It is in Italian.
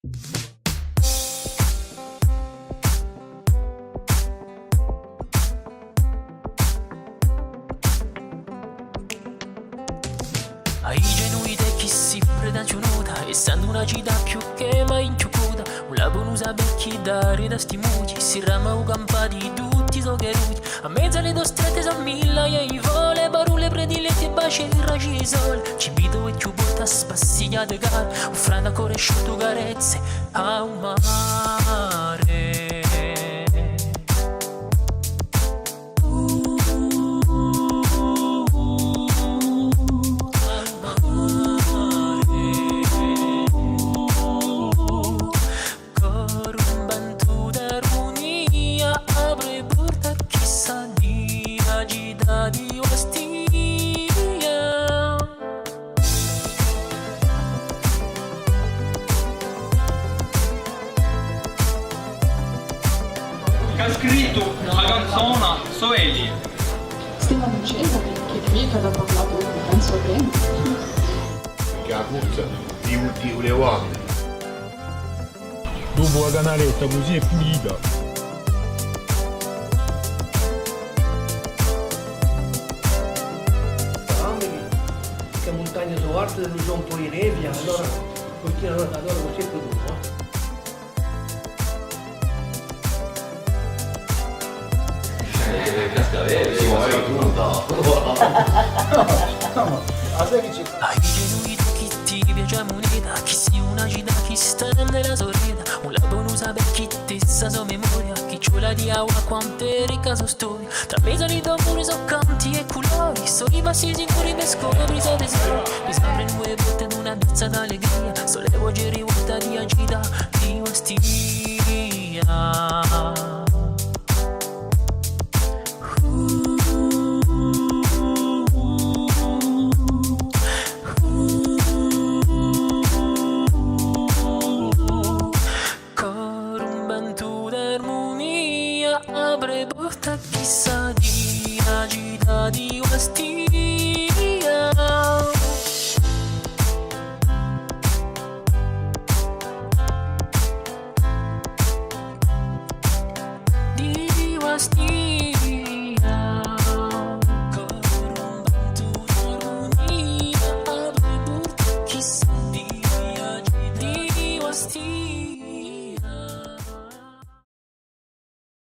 Ai genuiti chi si pretensionuta, essendo una città più che mai inciucuta, un lago non sa chi dare da stimuti, si rama u campati tutti so che ruti, a mezzo alle due strette sono migliaia di vole, parole predilette e baci e raci di sole, ci vedo e ci porta spassigliate care, offrendo ancora asciutto carezze a un mare. Di Ostia. Che ha scritto la canzone Soeli. Stiamo dicendo che mica ha parlato, penso bene. Che la puzza di un uomini. Dopo la canaletta così è pulita. Che montagne sono alte, non sono un po' di nebbia, allora continuano ad allora così è più Ai genuiti chi ti piace moneta, chi si una città, chi sta nella sorretta, un lago non sa per chi ti sa sua memoria, chi c'ho la di acqua quante ricca so storia, tra mezzo di d'amore so canti e colori, so i passi sicuri per scopri so tesori, mi sembra in due botte d'una danza d'allegria, sollevo oggi rivolta di agita, di Ostia.